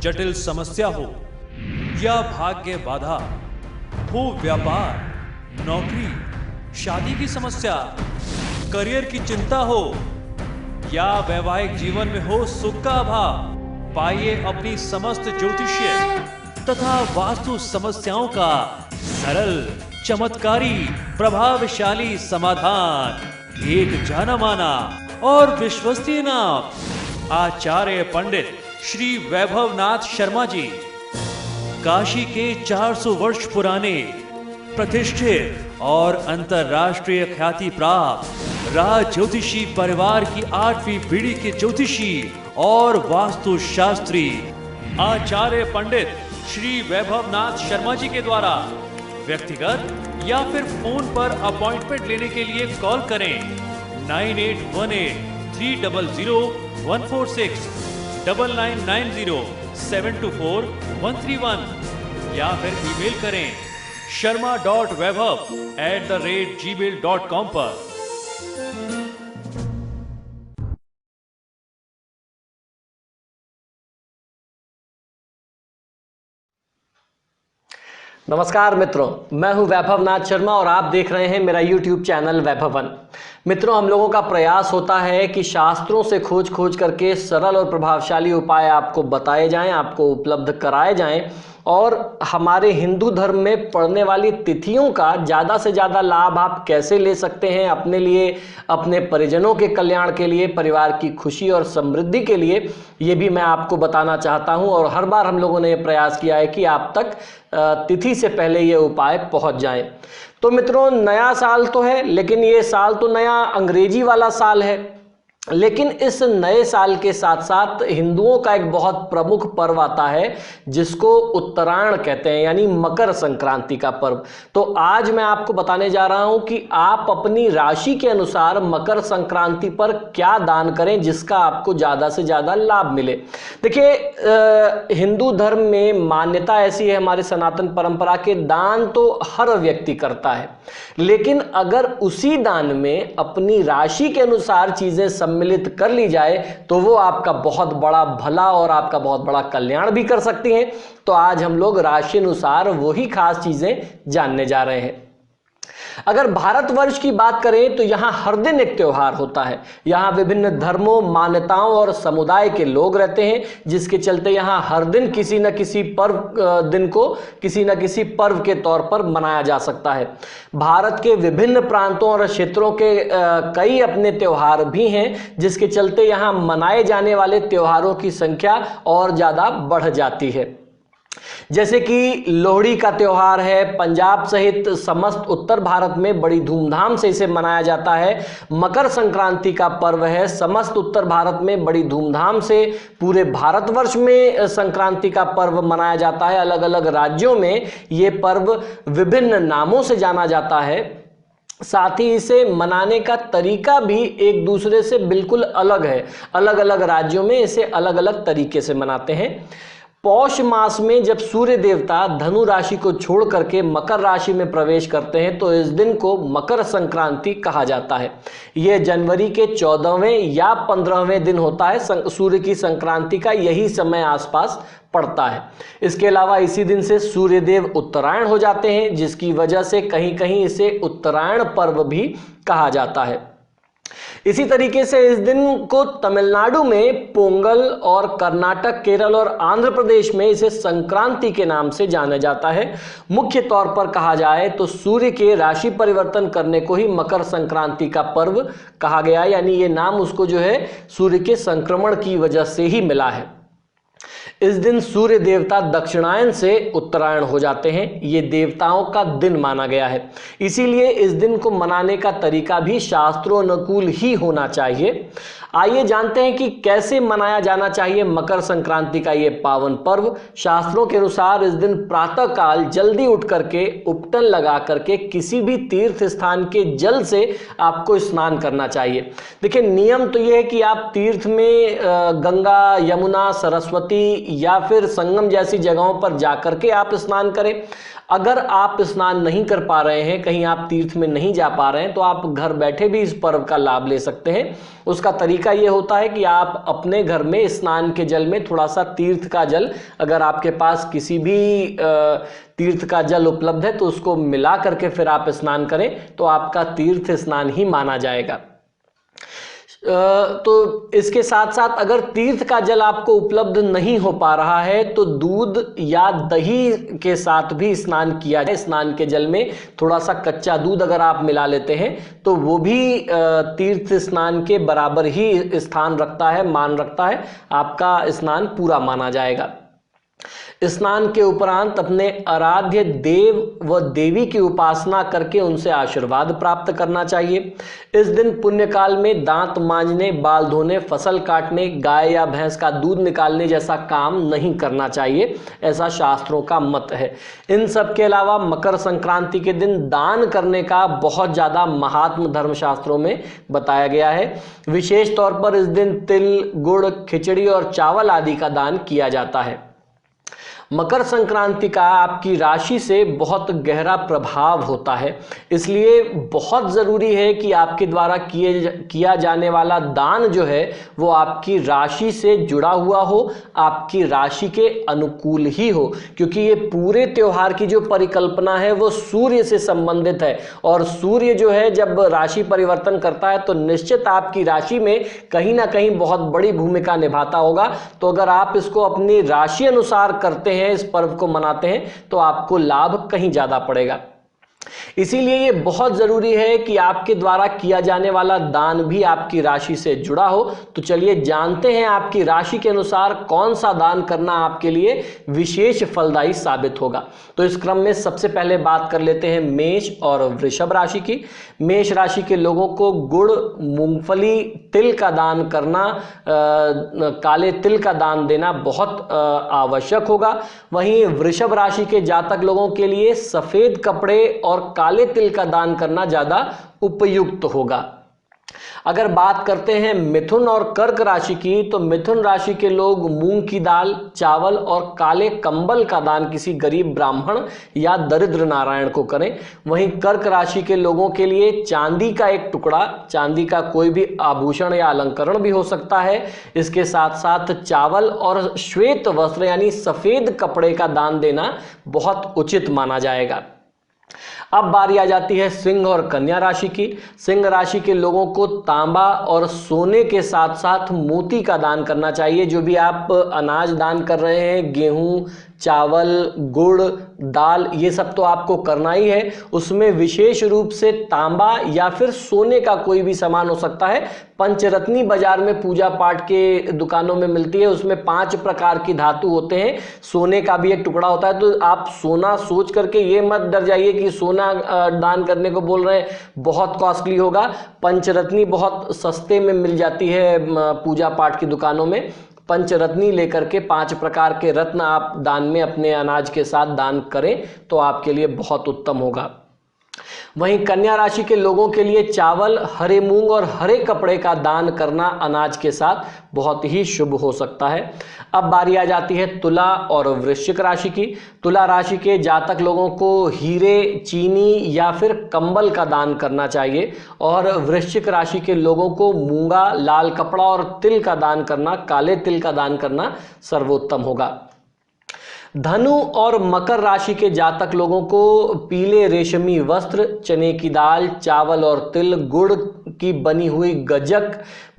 जटिल समस्या हो या भाग्य बाधा, हो व्यापार, नौकरी, शादी की समस्या, करियर की चिंता हो या वैवाहिक जीवन में हो सुख का अभाव, पाइए अपनी समस्त ज्योतिषीय तथा वास्तु समस्याओं का सरल, चमत्कारी, प्रभावशाली समाधान। एक जाना माना और विश्वसनीय नाम, आचार्य पंडित श्री वैभवनाथ शर्मा जी, काशी के 400 वर्ष पुराने प्रतिष्ठित और अंतरराष्ट्रीय ख्याति प्राप्त राज ज्योतिषी परिवार की 8वीं पीढ़ी के ज्योतिषी और वास्तु शास्त्री आचार्य पंडित श्री वैभवनाथ शर्मा जी के द्वारा व्यक्तिगत या फिर फोन पर अपॉइंटमेंट लेने के लिए कॉल करें 9818300146, 9990724131 या फिर ईमेल करें sharma.vaibhav@gmail.com पर। नमस्कार मित्रों, मैं हूं वैभवनाथ शर्मा और आप देख रहे हैं मेरा YouTube चैनल वैभवन। मित्रों, हम लोगों का प्रयास होता है कि शास्त्रों से खोज करके सरल और प्रभावशाली उपाय आपको बताए जाएं, आपको उपलब्ध कराए जाएं और हमारे हिंदू धर्म में पड़ने वाली तिथियों का ज़्यादा से ज़्यादा लाभ आप कैसे ले सकते हैं अपने लिए, अपने परिजनों के कल्याण के लिए, परिवार की खुशी और समृद्धि के लिए, ये भी मैं आपको बताना चाहता हूं। और हर बार हम लोगों ने ये प्रयास किया है कि आप तक तिथि से पहले ये उपाय पहुंच जाएं। तो मित्रों, नया साल तो है, लेकिन ये साल तो नया अंग्रेजी वाला साल है, लेकिन इस नए साल के साथ साथ हिंदुओं का एक बहुत प्रमुख पर्व आता है जिसको उत्तरायण कहते हैं, यानी मकर संक्रांति का पर्व। तो आज मैं आपको बताने जा रहा हूं कि आप अपनी राशि के अनुसार मकर संक्रांति पर क्या दान करें जिसका आपको ज्यादा से ज्यादा लाभ मिले। देखिए, हिंदू धर्म में मान्यता ऐसी है, हमारे सनातन परंपरा के, दान तो हर व्यक्ति करता है, लेकिन अगर उसी दान में अपनी राशि के अनुसार चीजें सम्मिलित कर ली जाए तो वो आपका बहुत बड़ा भला और आपका बहुत बड़ा कल्याण भी कर सकती हैं। तो आज हम लोग राशि अनुसार वही खास चीजें जानने जा रहे हैं। अगर भारतवर्ष की बात करें तो यहाँ हर दिन एक त्योहार होता है। यहाँ विभिन्न धर्मों, मान्यताओं और समुदाय के लोग रहते हैं, जिसके चलते यहाँ हर दिन किसी न किसी दिन को किसी न किसी पर्व के तौर पर मनाया जा सकता है। भारत के विभिन्न प्रांतों और क्षेत्रों के कई अपने त्योहार भी हैं, जिसके चलते यहाँ मनाए जाने वाले त्योहारों की संख्या और ज्यादा बढ़ जाती है। जैसे कि लोहड़ी का त्योहार है, पंजाब सहित समस्त उत्तर भारत में बड़ी धूमधाम से इसे मनाया जाता है। मकर संक्रांति का पर्व है, समस्त उत्तर भारत में बड़ी धूमधाम से पूरे भारतवर्ष में संक्रांति का पर्व मनाया जाता है। अलग अलग राज्यों में ये पर्व विभिन्न नामों से जाना जाता है। साथ ही इसे मनाने का तरीका भी एक दूसरे से बिल्कुल अलग है। अलग अलग राज्यों में इसे अलग अलग तरीके से मनाते हैं। पौष मास में जब सूर्य देवता धनु राशि को छोड़ करके मकर राशि में प्रवेश करते हैं तो इस दिन को मकर संक्रांति कहा जाता है। यह जनवरी के 14वें या 15वें दिन होता है। सूर्य की संक्रांति का यही समय आसपास पड़ता है। इसके अलावा इसी दिन से सूर्यदेव उत्तरायण हो जाते हैं, जिसकी वजह से कहीं कहीं इसे उत्तरायण पर्व भी कहा जाता है। इसी तरीके से इस दिन को तमिलनाडु में पोंगल और कर्नाटक, केरल और आंध्र प्रदेश में इसे संक्रांति के नाम से जाना जाता है। मुख्य तौर पर कहा जाए तो सूर्य के राशि परिवर्तन करने को ही मकर संक्रांति का पर्व कहा गया, यानी ये नाम उसको जो है सूर्य के संक्रमण की वजह से ही मिला है। इस दिन सूर्य देवता दक्षिणायन से उत्तरायण हो जाते हैं। ये देवताओं का दिन माना गया है, इसीलिए इस दिन को मनाने का तरीका भी शास्त्रोनुकूल ही होना चाहिए। आइए जानते हैं कि कैसे मनाया जाना चाहिए मकर संक्रांति का ये पावन पर्व। शास्त्रों के अनुसार इस दिन प्रातः काल जल्दी उठ करके उपटन लगा करके किसी भी तीर्थ स्थान के जल से आपको स्नान करना चाहिए। देखिए, नियम तो यह है कि आप तीर्थ में गंगा, यमुना, सरस्वती या फिर संगम जैसी जगहों पर जाकर के आप स्नान करें। अगर आप स्नान नहीं कर पा रहे हैं, कहीं आप तीर्थ में नहीं जा पा रहे हैं, तो आप घर बैठे भी इस पर्व का लाभ ले सकते हैं। उसका तरीका ये होता है कि आप अपने घर में स्नान के जल में थोड़ा सा तीर्थ का जल, अगर आपके पास किसी भी तीर्थ का जल उपलब्ध है तो उसको मिला करके फिर आप स्नान करें, तो आपका तीर्थ स्नान ही माना जाएगा। तो इसके साथ साथ अगर तीर्थ का जल आपको उपलब्ध नहीं हो पा रहा है तो दूध या दही के साथ भी स्नान किया जाए। स्नान के जल में थोड़ा सा कच्चा दूध अगर आप मिला लेते हैं तो वो भी तीर्थ स्नान के बराबर ही स्थान रखता है, मान रखता है, आपका स्नान पूरा माना जाएगा। स्नान के उपरांत अपने आराध्य देव व देवी की उपासना करके उनसे आशीर्वाद प्राप्त करना चाहिए। इस दिन पुण्यकाल में दांत मांजने, बाल धोने, फसल काटने, गाय या भैंस का दूध निकालने जैसा काम नहीं करना चाहिए, ऐसा शास्त्रों का मत है। इन सब के अलावा मकर संक्रांति के दिन दान करने का बहुत ज़्यादा महात्म धर्मशास्त्रों में बताया गया है। विशेष तौर पर इस दिन तिल, गुड़, खिचड़ी और चावल आदि का दान किया जाता है। मकर संक्रांति का आपकी राशि से बहुत गहरा प्रभाव होता है, इसलिए बहुत ज़रूरी है कि आपके द्वारा किया जाने वाला दान जो है वो आपकी राशि से जुड़ा हुआ हो, आपकी राशि के अनुकूल ही हो, क्योंकि ये पूरे त्योहार की जो परिकल्पना है वो सूर्य से संबंधित है। और सूर्य जो है जब राशि परिवर्तन करता है तो निश्चित आपकी राशि में कहीं ना कहीं बहुत बड़ी भूमिका निभाता होगा। तो अगर आप इसको अपनी राशि अनुसार करते हैं, इस पर्व को मनाते हैं, तो आपको लाभ कहीं ज्यादा पड़ेगा। इसीलिए ये बहुत जरूरी है कि आपके द्वारा किया जाने वाला दान भी आपकी राशि से जुड़ा हो। तो चलिए जानते हैं आपकी राशि के अनुसार कौन सा दान करना आपके लिए विशेष फलदायी साबित होगा। तो इस क्रम में सबसे पहले बात कर लेते हैं मेष और वृषभ राशि की। मेष राशि के लोगों को गुड़, मूंगफली, तिल का दान करना, काले तिल का दान देना बहुत आवश्यक होगा। वहीं वृषभ राशि के जातक लोगों के लिए सफेद कपड़े और काले तिल का दान करना ज्यादा उपयुक्त होगा। अगर बात करते हैं मिथुन और कर्क राशि की, तो मिथुन राशि के लोग मूंग की दाल, चावल और काले कंबल का दान किसी गरीब ब्राह्मण या दरिद्र नारायण को करें। वहीं कर्क राशि के लोगों के लिए चांदी का एक टुकड़ा, चांदी का कोई भी आभूषण या अलंकरण भी हो सकता है, इसके साथ साथ चावल और श्वेत वस्त्र यानी सफेद कपड़े का दान देना बहुत उचित माना जाएगा। अब बारी आ जाती है सिंह और कन्या राशि की। सिंह राशि के लोगों को तांबा और सोने के साथ साथ मोती का दान करना चाहिए। जो भी आप अनाज दान कर रहे हैं, गेहूं, चावल, गुड़, दाल, ये सब तो आपको करना ही है। उसमें विशेष रूप से तांबा या फिर सोने का कोई भी सामान हो सकता है। पंचरत्नी बाजार में पूजा पाठ के दुकानों में मिलती है, उसमें 5 प्रकार की धातु होते हैं, सोने का भी एक टुकड़ा होता है। तो आप सोना सोच करके ये मत डर जाइए कि सोना दान करने को बोल रहे हैं, बहुत कॉस्टली होगा। पंचरत्नी बहुत सस्ते में मिल जाती है पूजा पाठ की दुकानों में। पंचरत्नी लेकर के 5 प्रकार के रत्न आप दान में अपने अनाज के साथ दान करें तो आपके लिए बहुत उत्तम होगा। वहीं कन्या राशि के लोगों के लिए चावल, हरे मूंग और हरे कपड़े का दान करना अनाज के साथ बहुत ही शुभ हो सकता है। अब बारी आ जाती है तुला और वृश्चिक राशि की। तुला राशि के जातक लोगों को हीरे, चीनी या फिर कंबल का दान करना चाहिए। और वृश्चिक राशि के लोगों को मूंगा, लाल कपड़ा और तिल का दान करना, काले तिल का दान करना सर्वोत्तम होगा। धनु और मकर राशि के जातक लोगों को पीले रेशमी वस्त्र, चने की दाल, चावल और तिल, गुड़ की बनी हुई गजक,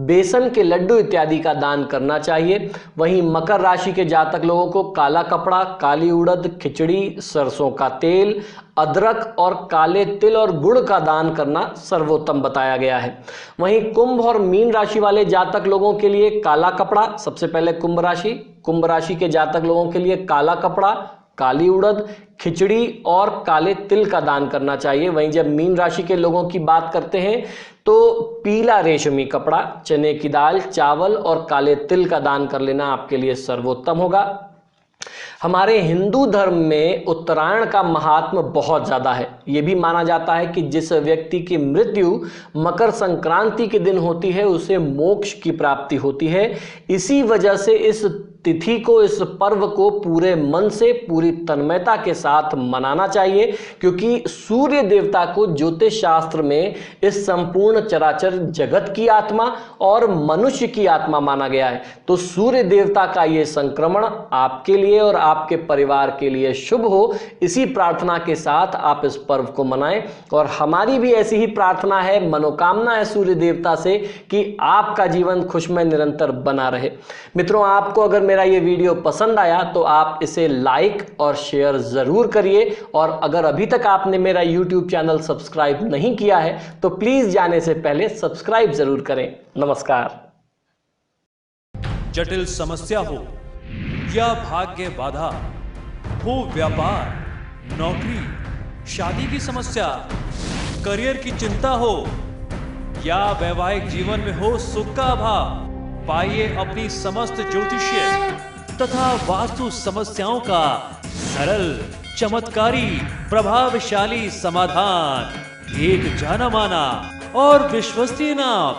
बेसन के लड्डू इत्यादि का दान करना चाहिए। वहीं मकर राशि के जातक लोगों को काला कपड़ा, काली उड़द, खिचड़ी, सरसों का तेल, अदरक और काले तिल और गुड़ का दान करना सर्वोत्तम बताया गया है। वहीं कुंभ और मीन राशि वाले जातक लोगों के लिए काला कपड़ा, सबसे पहले कुंभ राशि के जातक लोगों के लिए काला कपड़ा, काली उड़द, खिचड़ी और काले तिल का दान करना चाहिए। वहीं जब मीन राशि के लोगों की बात करते हैं तो पीला रेशमी कपड़ा, चने की दाल, चावल और काले तिल का दान कर लेना आपके लिए सर्वोत्तम होगा। हमारे हिंदू धर्म में उत्तरायण का महात्म बहुत ज़्यादा है। ये भी माना जाता है कि जिस व्यक्ति की मृत्यु मकर संक्रांति के दिन होती है उसे मोक्ष की प्राप्ति होती है। इसी वजह से इस तिथि को, इस पर्व को पूरे मन से, पूरी तन्मयता के साथ मनाना चाहिए, क्योंकि सूर्य देवता को ज्योतिष शास्त्र में इस संपूर्ण चराचर जगत की आत्मा और मनुष्य की आत्मा माना गया है। तो सूर्य देवता का ये संक्रमण आपके लिए और आपके परिवार के लिए शुभ हो, इसी प्रार्थना के साथ आप इस पर्व को मनाएं। और हमारी भी ऐसी ही प्रार्थना है, मनोकामना है सूर्य देवता से कि आपका जीवन खुशमय निरंतर बना रहे। मित्रों, आपको अगर मेरा ये वीडियो पसंद आया तो आप इसे लाइक और शेयर जरूर करिए, और अगर अभी तक आपने मेरा YouTube चैनल सब्सक्राइब नहीं किया है तो प्लीज जाने से पहले सब्सक्राइब जरूर करें। नमस्कार। जटिल समस्या हो या भाग्य बाधा हो, व्यापार, नौकरी, शादी की समस्या, करियर की चिंता हो या वैवाहिक जीवन में हो सुख का अभाव, पाइए अपनी समस्त ज्योतिषीय तथा वास्तु समस्याओं का सरल, चमत्कारी, प्रभावशाली समाधान। एक जाना माना और विश्वसनीय नाम,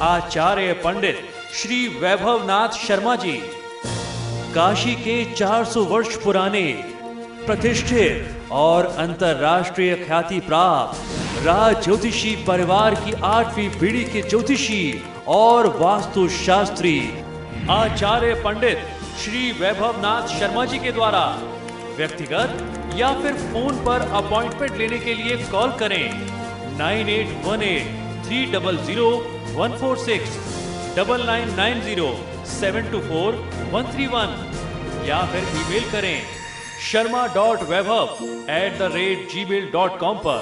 आचार्य पंडित श्री वैभवनाथ शर्मा जी, काशी के 400 वर्ष पुराने प्रतिष्ठित और अंतरराष्ट्रीय ख्याति प्राप्त राज ज्योतिषी परिवार की 8वीं पीढ़ी के ज्योतिषी और वास्तु शास्त्री आचार्य पंडित श्री वैभवनाथ शर्मा जी के द्वारा व्यक्तिगत या फिर फोन पर अपॉइंटमेंट लेने के लिए कॉल करें 9818300146, 9990724131 या फिर ईमेल करें sharma.vaibhav@gmail.com पर।